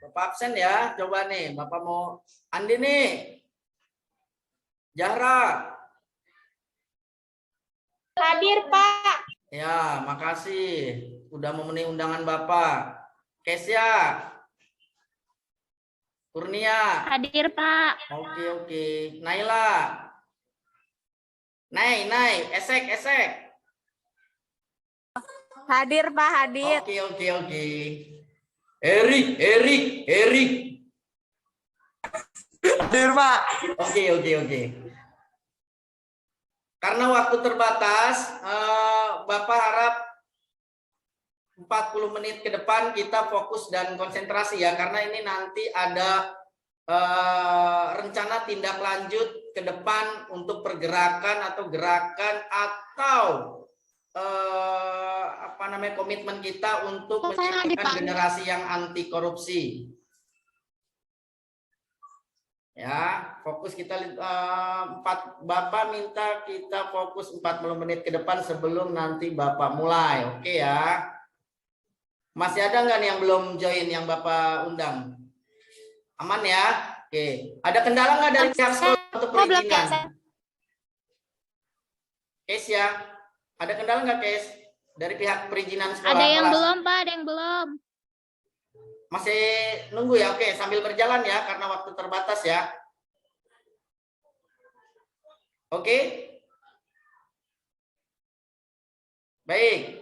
Bapak absen ya, coba nih, Bapak mau Andi nih, Zahra. Hadir, Pak. Ya, makasih udah memenuhi undangan Bapak. Kesya, Kurnia. Hadir, Pak. Oke. Naila. Nay, esek. Hadir, Pak, hadir. Oke. Erik. Hadir, Pak. Oke. Karena waktu terbatas, Bapak harap 40 menit ke depan kita fokus dan konsentrasi ya, karena ini nanti ada rencana tindak lanjut ke depan untuk pergerakan atau gerakan atau komitmen kita untuk menciptakan generasi yang anti korupsi. Ya, fokus kita Bapak minta kita fokus 40 menit ke depan sebelum nanti Bapak mulai. Oke ya. Masih ada nggak nih yang belum join yang Bapak undang? Aman ya? Oke. Ada kendala nggak dari pihak sekolah untuk perizinan? Kes ya? Ada kendala nggak, Kes? Dari pihak perizinan sekolah? Ada yang belum, Pak, ada yang belum. Masih nunggu ya? Oke, sambil berjalan ya, karena waktu terbatas ya. Oke? Baik.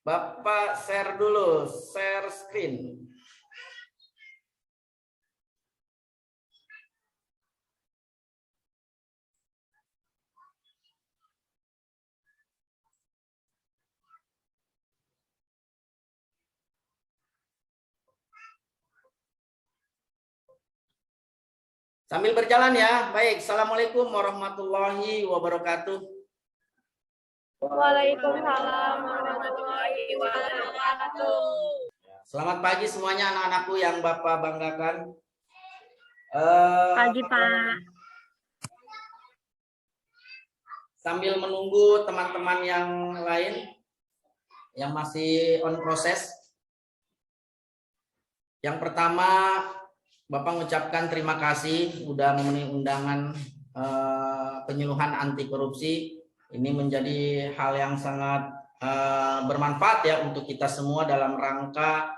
Bapak share dulu, share screen. Sambil berjalan ya. Baik, Assalamualaikum warahmatullahi wabarakatuh. Waalaikumsalam warahmatullahi wabarakatuh. Selamat pagi semuanya anak-anakku yang Bapak banggakan. Pagi, Pak. Sambil menunggu teman-teman yang lain yang masih on proses. Yang pertama, Bapak mengucapkan terima kasih sudah memenuhi undangan penyuluhan anti korupsi. Ini menjadi hal yang sangat bermanfaat ya untuk kita semua dalam rangka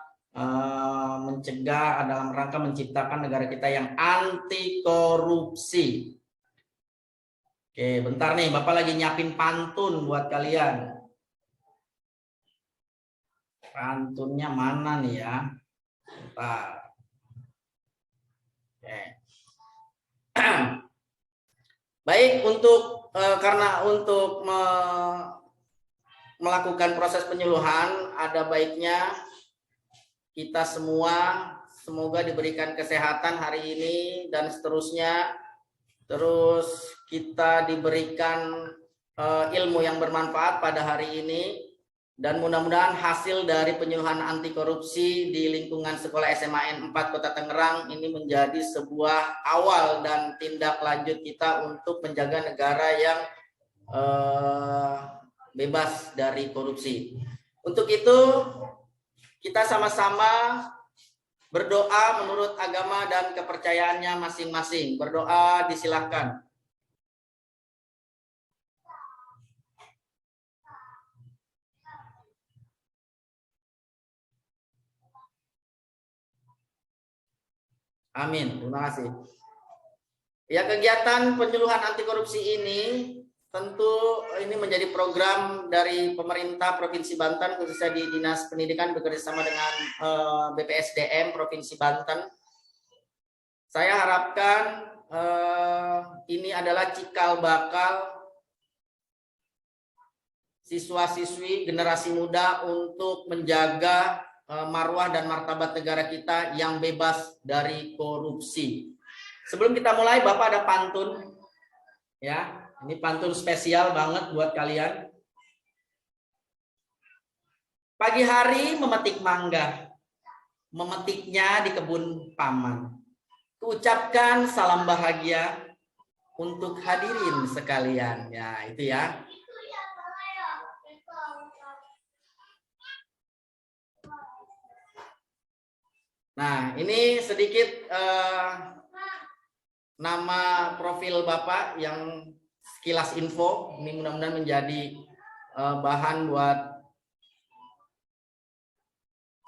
mencegah, dalam rangka menciptakan negara kita yang anti korupsi. Oke, bentar nih, Bapak lagi nyiapin pantun buat kalian. Pantunnya mana nih ya? Bentar. Oke. Baik, karena untuk melakukan proses penyuluhan, ada baiknya kita semua semoga diberikan kesehatan hari ini dan seterusnya. Terus kita diberikan ilmu yang bermanfaat pada hari ini. Dan mudah-mudahan hasil dari penyuluhan anti korupsi di lingkungan sekolah SMA N4 Kota Tangerang ini menjadi sebuah awal dan tindak lanjut kita untuk menjaga negara yang bebas dari korupsi. Untuk itu kita sama-sama berdoa menurut agama dan kepercayaannya masing-masing. Berdoa disilahkan. Amin. Terima kasih. Ya, kegiatan penyuluhan anti korupsi ini tentu ini menjadi program dari pemerintah Provinsi Banten, khususnya di Dinas Pendidikan bekerjasama dengan BPSDM Provinsi Banten. Saya harapkan ini adalah cikal bakal siswa-siswi generasi muda untuk menjaga marwah dan martabat negara kita yang bebas dari korupsi. Sebelum kita mulai, Bapak ada pantun, ya. Ini pantun spesial banget buat kalian. Pagi hari memetik mangga, memetiknya di kebun paman. Kuucapkan salam bahagia untuk hadirin sekalian. Ya, itu ya. Nah, ini sedikit nama profil Bapak yang sekilas info. Ini mudah-mudahan menjadi bahan buat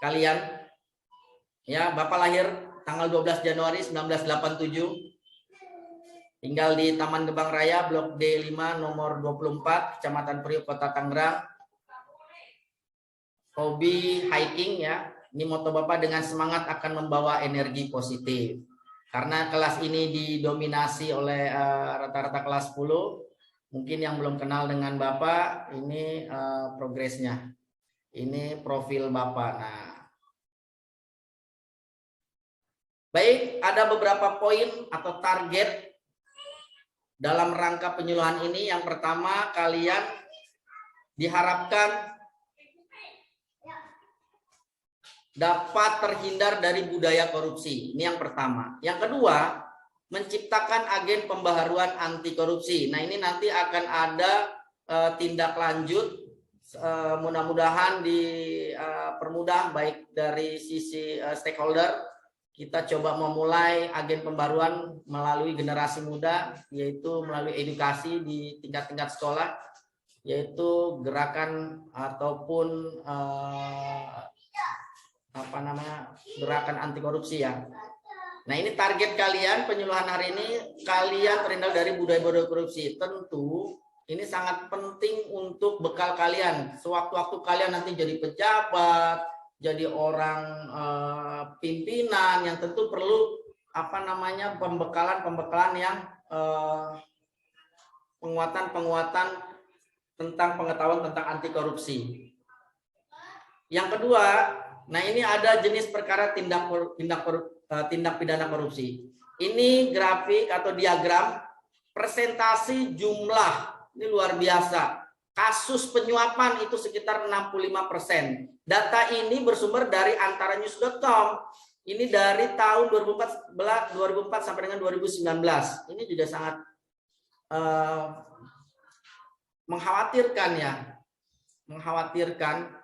kalian. Ya, Bapak lahir tanggal 12 Januari 1987. Tinggal di Taman Gebang Raya, Blok D5, nomor 24, Kecamatan Priok, Kota Tangerang. Hobi hiking ya. Ini moto Bapak, dengan semangat akan membawa energi positif. Karena kelas ini didominasi oleh rata-rata kelas 10. Mungkin yang belum kenal dengan Bapak, ini progresnya. Ini profil Bapak. Nah, baik, ada beberapa poin atau target dalam rangka penyuluhan ini. Yang pertama, kalian diharapkan dapat terhindar dari budaya korupsi. Ini yang pertama. Yang kedua, menciptakan agen pembaharuan anti korupsi. Nah, ini nanti akan ada tindak lanjut. Mudah-mudahan dipermudah baik dari sisi stakeholder. Kita coba memulai agen pembaruan melalui generasi muda, yaitu melalui edukasi di tingkat-tingkat sekolah, yaitu gerakan ataupun gerakan anti korupsi ya. Nah, ini target kalian penyuluhan hari ini, kalian terhindar dari budaya-budaya korupsi. Tentu ini sangat penting untuk bekal kalian sewaktu-waktu kalian nanti jadi pejabat, jadi orang pimpinan, yang tentu perlu pembekalan yang penguatan tentang pengetahuan tentang anti korupsi. Yang kedua, nah ini ada jenis perkara tindak pidana korupsi. Ini grafik atau diagram presentasi jumlah, ini luar biasa. Kasus penyuapan itu sekitar 65%. Data ini bersumber dari antaranews.com. Ini dari tahun 2004 sampai dengan 2019. Ini juga sangat mengkhawatirkan ya. Mengkhawatirkan.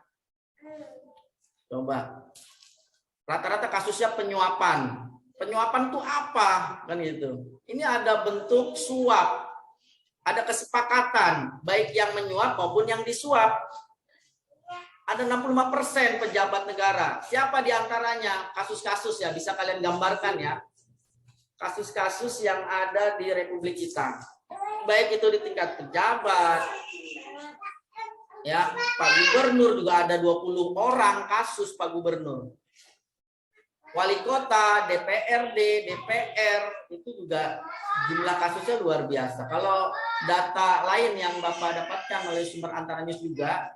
Coba. Rata-rata kasusnya penyuapan. Penyuapan itu apa? Kan gitu. Ini ada bentuk suap. Ada kesepakatan, baik yang menyuap maupun yang disuap. Ada 65% pejabat negara. Siapa diantaranya? Kasus-kasus ya, bisa kalian gambarkan ya. Kasus-kasus yang ada di Republik kita. Baik itu di tingkat pejabat, ya, Pak Gubernur juga ada 20 orang kasus Pak Gubernur. Wali kota, DPRD, DPR, itu juga jumlah kasusnya luar biasa. Kalau data lain yang Bapak dapatkan melalui sumber antaranews juga,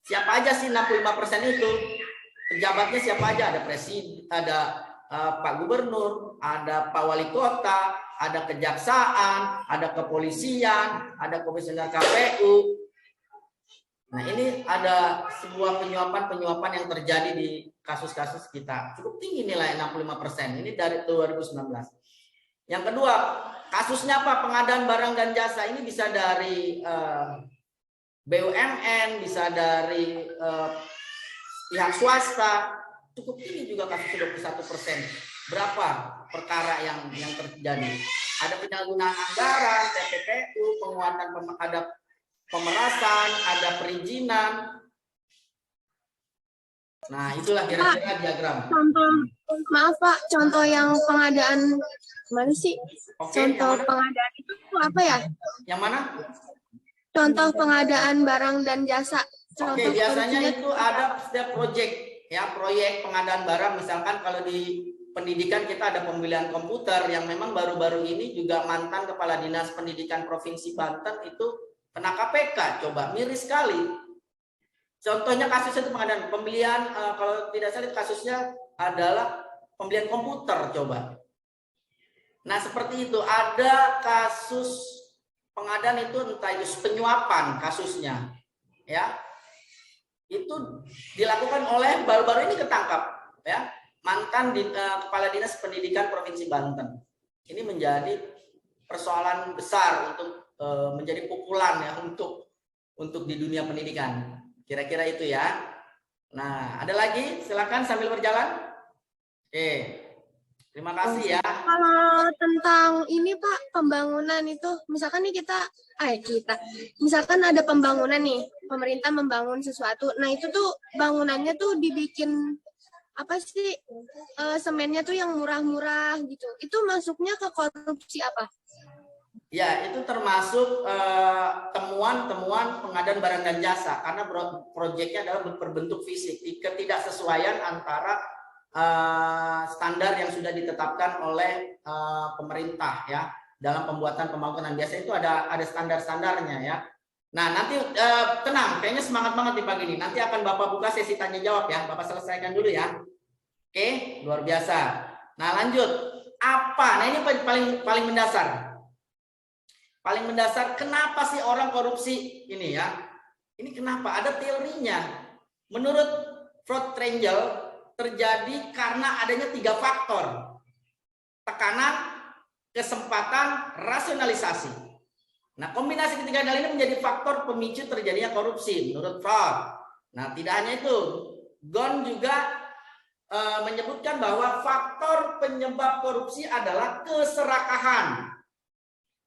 siapa aja sih 65% itu? Pejabatnya siapa aja? Ada presiden, ada Pak Gubernur, ada Pak Wali Kota, ada kejaksaan, ada kepolisian, ada komisioner KPU. Nah, ini ada sebuah penyuapan yang terjadi di kasus-kasus kita. Cukup tinggi nilai 65%. Ini dari 2019. Yang kedua, kasusnya apa? Pengadaan barang dan jasa. Ini bisa dari BUMN, bisa dari pihak swasta. Cukup tinggi juga kasus 21%. Berapa perkara yang terjadi? Ada penyalahgunaan anggaran, TPPU, penguatan ada pemerasan, ada perizinan. Nah, itulah kira-kira diagram. Maaf Pak, contoh yang pengadaan mana sih? Oke, contoh pengadaan itu apa ya? Yang mana? Contoh pengadaan barang dan jasa. Oke, biasanya itu ada setiap proyek ya, proyek pengadaan barang. Misalkan kalau di pendidikan kita ada pembelian komputer yang memang baru-baru ini juga mantan Kepala Dinas Pendidikan Provinsi Banten itu kena KPK. Coba, miris sekali. Contohnya kasusnya itu pengadaan pembelian, kalau tidak salah kasusnya adalah pembelian komputer. Coba. Nah, seperti itu. Ada kasus pengadaan itu entah itu penyuapan kasusnya, ya. Itu dilakukan oleh baru-baru ini ketangkap, ya, mantan Kepala Dinas Pendidikan Provinsi Banten. Ini menjadi persoalan besar untuk menjadi pukulan ya untuk di dunia pendidikan. Kira-kira itu ya. Nah, ada lagi? Silakan sambil berjalan. Oke. Terima kasih ya. Kalau tentang ini Pak, pembangunan itu, misalkan nih misalkan ada pembangunan nih, pemerintah membangun sesuatu, nah itu tuh bangunannya tuh dibikin apa sih, semennya tuh yang murah-murah gitu, itu masuknya ke korupsi apa? Ya, itu termasuk temuan-temuan pengadaan barang dan jasa, karena proyeknya adalah berbentuk fisik, ketidaksesuaian antara standar yang sudah ditetapkan oleh pemerintah ya dalam pembuatan pembangunan. Biasanya itu ada standar-standarnya ya. Nah, nanti tenang, kayaknya semangat banget di pagi ini. Nanti akan Bapak buka sesi tanya jawab ya. Bapak selesaikan dulu ya. Oke, luar biasa. Nah, lanjut. Apa? Nah, ini paling mendasar. Paling mendasar, kenapa sih orang korupsi ini ya? Ini kenapa? Ada teorinya. Menurut fraud triangle terjadi karena adanya 3 faktor. Tekanan, kesempatan, rasionalisasi. Nah, kombinasi ketiga hal ini menjadi faktor pemicu terjadinya korupsi menurut fraud. Nah, tidak hanya itu, Ghosn juga menyebutkan bahwa faktor penyebab korupsi adalah keserakahan,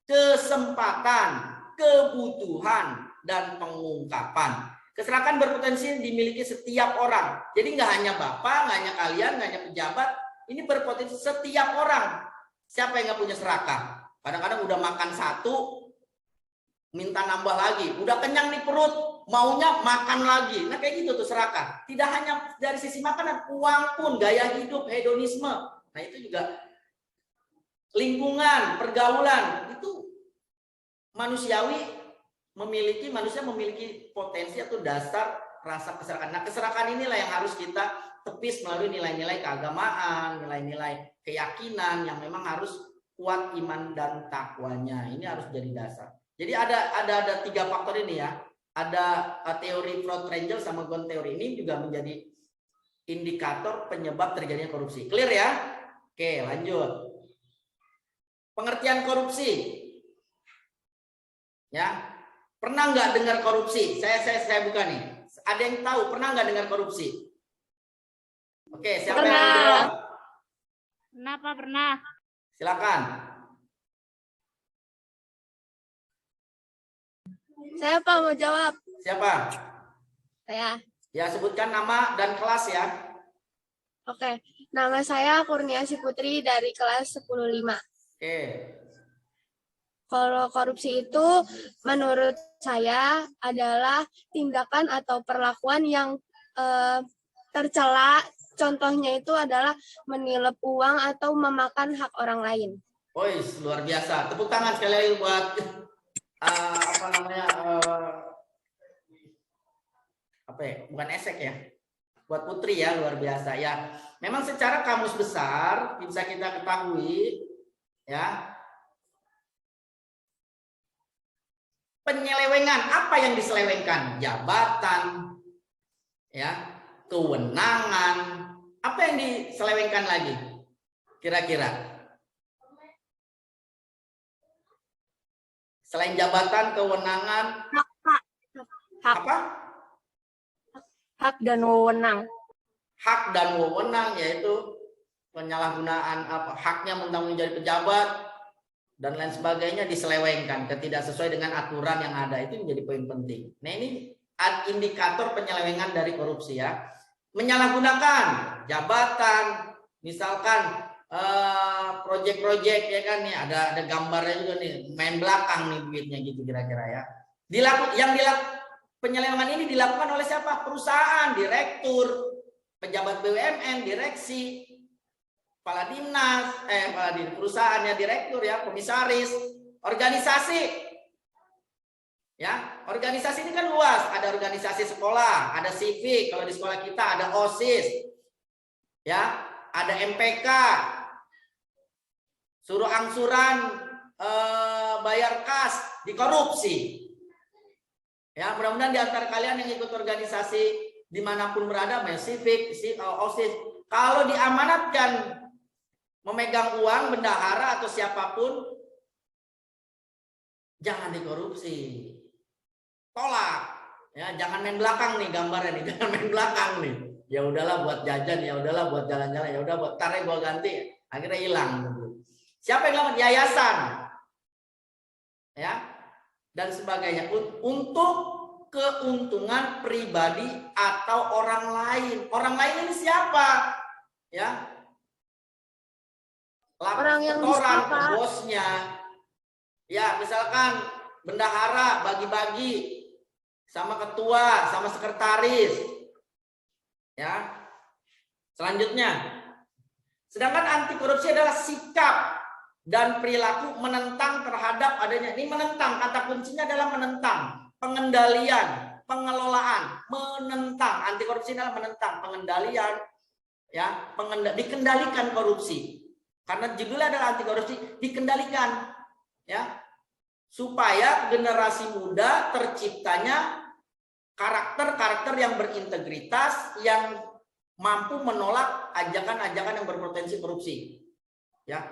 kesempatan, kebutuhan, dan pengungkapan. Keserakahan berpotensi dimiliki setiap orang. Jadi nggak hanya Bapak, nggak hanya kalian, nggak hanya pejabat. Ini berpotensi setiap orang. Siapa yang nggak punya serakah? Kadang-kadang udah makan satu, minta nambah lagi. Udah kenyang nih perut, maunya makan lagi. Nah kayak gitu tuh serakah. Tidak hanya dari sisi makanan, uang pun, gaya hidup, hedonisme. Nah itu juga lingkungan, pergaulan. Itu manusia memiliki potensi atau dasar rasa keserakahan. Nah, keserakahan inilah yang harus kita tepis melalui nilai-nilai keagamaan, nilai-nilai keyakinan yang memang harus kuat iman dan takwanya. Ini harus jadi dasar. Jadi ada 3 faktor ini ya. Ada teori fraud triangle sama Ghosn teori ini juga menjadi indikator penyebab terjadinya korupsi. Clear ya? Oke, lanjut. Pengertian korupsi. Ya. Pernah nggak dengar korupsi? Saya buka nih. Ada yang tahu pernah nggak dengar korupsi? Oke, siapa yang mau jawab? Pernah, Pak, pernah. Silakan. Saya Pak mau jawab. Siapa? Saya. Ya, sebutkan nama dan kelas ya. Oke, nama saya Kurniasi Putri dari kelas 10-5. Oke. Kalau korupsi itu menurut saya adalah tindakan atau perlakuan yang tercela. Contohnya itu adalah menilep uang atau memakan hak orang lain. Woi, luar biasa. Tepuk tangan sekali lagi buat bukan esek ya. Buat Putri ya, luar biasa ya. Memang secara kamus besar bisa kita ketahui ya. Penyelewengan, apa yang diselewengkan? Jabatan, ya, kewenangan, apa yang diselewengkan lagi? Kira-kira? Selain jabatan, kewenangan, apa? Hak dan wewenang. Hak dan wewenang yaitu penyalahgunaan haknya mentang menjadi pejabat dan lain sebagainya diselewengkan, tidak sesuai dengan aturan yang ada. Itu menjadi poin penting. Nah, ini indikator penyelewengan dari korupsi ya. Menyalahgunakan jabatan, misalkan proyek-proyek ya kan nih, ada gambarnya juga nih, main belakang nih duitnya gitu kira-kira ya. Penyelewengan ini dilakukan oleh siapa? Perusahaan, direktur, pejabat BUMN, direksi, kepala dinas, perusahaannya, direktur ya, komisaris, organisasi. Ya, organisasi ini kan luas, ada organisasi sekolah, ada civic, kalau di sekolah kita ada OSIS. Ya, ada MPK. Suruh angsuran bayar kas, dikorupsi. Ya, mudah-mudahan di antara kalian yang ikut organisasi dimanapun berada, civic, OSIS, kalau diamanatkan memegang uang bendahara atau siapapun, jangan dikorupsi, tolak. Ya, jangan main belakang nih gambarnya nih, jangan main belakang nih. Ya udahlah buat jajan, ya udahlah buat jalan-jalan, ya udah buat tarik gua ganti. Akhirnya hilang. Siapa yang ngelawan? Yayasan. Ya. Dan sebagainya untuk keuntungan pribadi atau orang lain. Orang lain ini siapa? Ya. Orang yang Setoran disapa. bosnya. Ya, misalkan bendahara bagi-bagi sama ketua, sama sekretaris. Ya. Selanjutnya, sedangkan anti korupsi adalah sikap dan perilaku menentang terhadap adanya. Ini menentang, kata kuncinya adalah menentang, pengendalian, pengelolaan, menentang. Anti korupsi adalah menentang, pengendalian, ya, dikendalikan korupsi. Karena judulnya adalah anti korupsi, dikendalikan, ya, supaya generasi muda terciptanya karakter-karakter yang berintegritas, yang mampu menolak ajakan-ajakan yang berpotensi korupsi. Ya,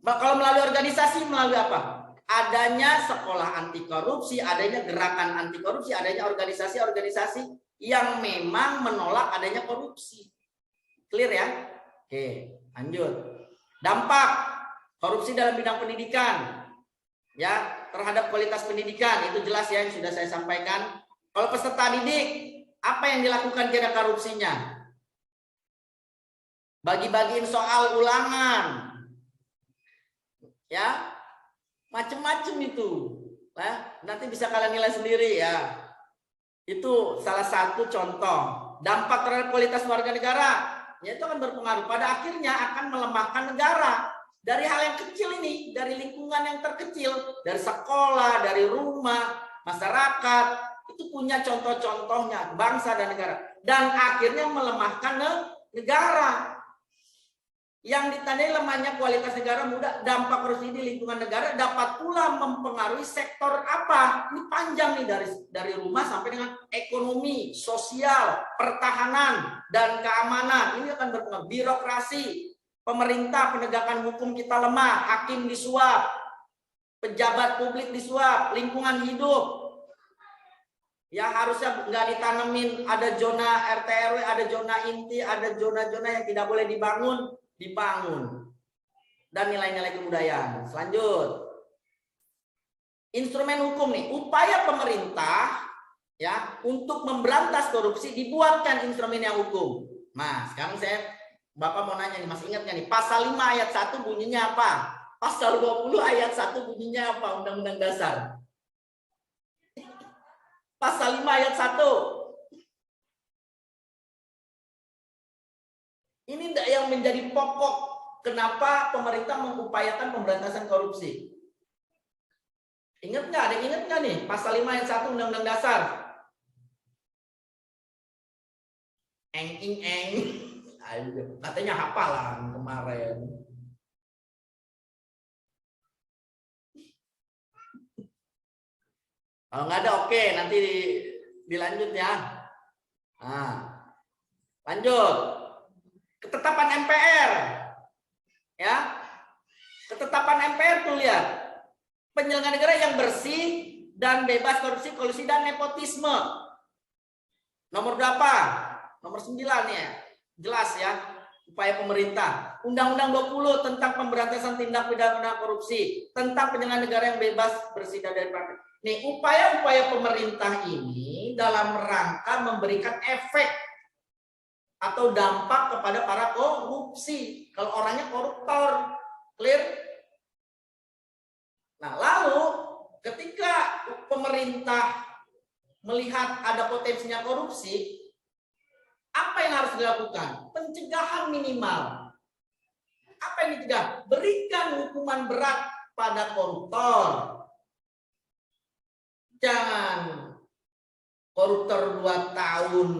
kalau melalui organisasi, melalui apa? Adanya sekolah anti korupsi, adanya gerakan anti korupsi, adanya organisasi-organisasi yang memang menolak adanya korupsi. Clear ya? Oke, lanjut. Dampak korupsi dalam bidang pendidikan, ya, terhadap kualitas pendidikan itu jelas ya, yang sudah saya sampaikan. Kalau peserta didik, apa yang dilakukan kira korupsinya? Bagi-bagiin soal ulangan, ya, macem-macem itu. Nah, nanti bisa kalian nilai sendiri ya. Itu salah satu contoh. Dampak terhadap kualitas warga negara, ya, itu akan berpengaruh. Pada akhirnya akan melemahkan negara. Dari hal yang kecil ini, dari lingkungan yang terkecil, dari sekolah, dari rumah, masyarakat, itu punya contoh-contohnya, bangsa dan negara. Dan akhirnya melemahkan negara. Yang ditandai lemahnya kualitas negara muda, dampak korupsi di lingkungan negara dapat pula mempengaruhi sektor apa? Ini panjang nih, dari rumah sampai dengan ekonomi, sosial, pertahanan, dan keamanan. Ini akan berpengaruh. Birokrasi, pemerintah, penegakan hukum kita lemah, hakim disuap, pejabat publik disuap, lingkungan hidup. Ya harusnya nggak ditanemin, ada zona RT RW, ada zona inti, ada zona-zona yang tidak boleh dibangun. Dan nilai-nilai kebudayaan. Selanjut. Instrumen hukum nih, upaya pemerintah ya untuk memberantas korupsi, dibuatkan instrumen yang hukum. Nah, sekarang Bapak mau nanya nih, masih ingat nggak nih? Pasal 5 ayat 1 bunyinya apa? Pasal 20 ayat 1 bunyinya apa? Undang-Undang Dasar. Pasal 5 ayat 1. Ini yang menjadi pokok kenapa pemerintah mengupayakan pemberantasan korupsi. Ingat nggak? Ada ingat nggak nih? Pasal 5 ayat 1 Undang-Undang Dasar. Eng. Katanya hafalan kemarin. Kalau nggak ada, oke, nanti dilanjut ya. Nah, lanjut. Ketetapan MPR, ya. Ketetapan MPR tuh lihat. Penyelenggara negara yang bersih dan bebas korupsi, kolusi dan nepotisme. Nomor berapa? Nomor 9 ya. Jelas ya. Upaya pemerintah. Undang-Undang 20 tentang pemberantasan tindak pidana korupsi, tentang penyelenggara negara yang bebas, bersih dari praktik. Nih, upaya-upaya pemerintah ini dalam rangka memberikan efek atau dampak kepada para korupsi. Kalau orangnya koruptor, clear? Nah, lalu ketika pemerintah melihat ada potensinya korupsi, apa yang harus dilakukan? Pencegahan minimal. Apa yang dicegah? Berikan hukuman berat pada koruptor. Jangan koruptor 2 tahun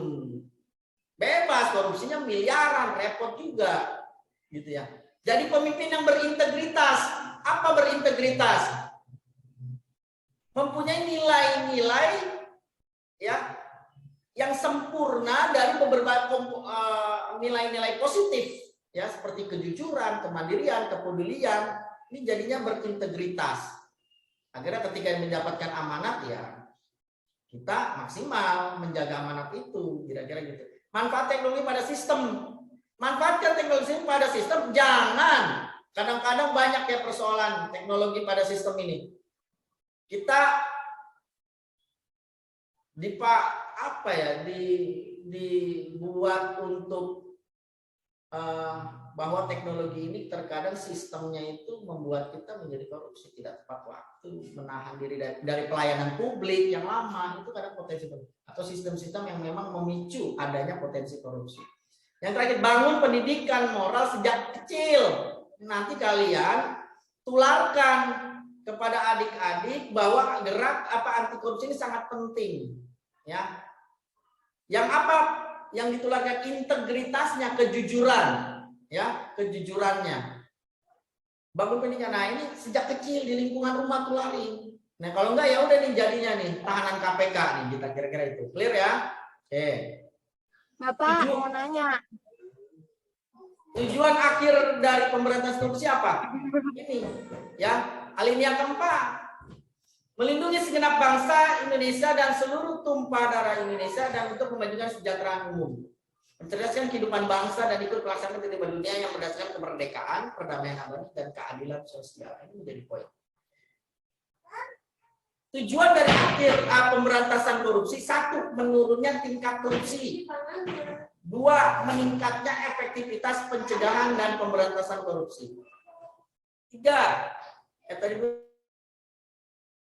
bebas, korupsinya miliaran, repot juga, gitu ya. Jadi pemimpin yang berintegritas. Apa berintegritas? Mempunyai nilai-nilai ya yang sempurna dari beberapa nilai-nilai positif ya, seperti kejujuran, kemandirian, kepedulian. Ini jadinya berintegritas. Akhirnya ketika mendapatkan amanat ya kita maksimal menjaga amanat itu, kira-kira gitu. Manfaat teknologi pada sistem. Manfaatkan teknologi pada sistem, jangan. Kadang-kadang banyak ya persoalan teknologi pada sistem ini. Kita dibuat untuk bahwa teknologi ini terkadang sistemnya itu membuat kita menjadi korupsi, tidak tepat waktu, menahan diri dari pelayanan publik yang lama, itu kadang potensi korupsi. Atau sistem-sistem yang memang memicu adanya potensi korupsi. Yang terakhir, bangun pendidikan moral sejak kecil. Nanti kalian tularkan kepada adik-adik bahwa gerak anti korupsi ini sangat penting, ya. Yang apa? Yang ditularkan integritasnya, kejujuran, ya, kejujurannya. Bangun pendidikan. Nah, ini sejak kecil di lingkungan rumah tularin. Nah, kalau enggak ya udah nih jadinya nih tahanan KPK nih, kita kira-kira itu. Clear ya? Oke. Bapak mau nanya. Tujuan akhir dari pemberantasan korupsi apa? Ini, ya, alinea keempat. Melindungi segenap bangsa Indonesia dan seluruh tumpah darah Indonesia dan untuk memajukan kesejahteraan umum. Mencerdaskan kehidupan bangsa dan ikut melaksanakan ketertiban dunia yang berdasarkan kemerdekaan, perdamaian abadi, dan keadilan sosial. Ini menjadi poin. Tujuan dari akhir pemberantasan korupsi, 1, menurunnya tingkat korupsi. 2, meningkatnya efektivitas pencegahan dan pemberantasan korupsi. 3, tadi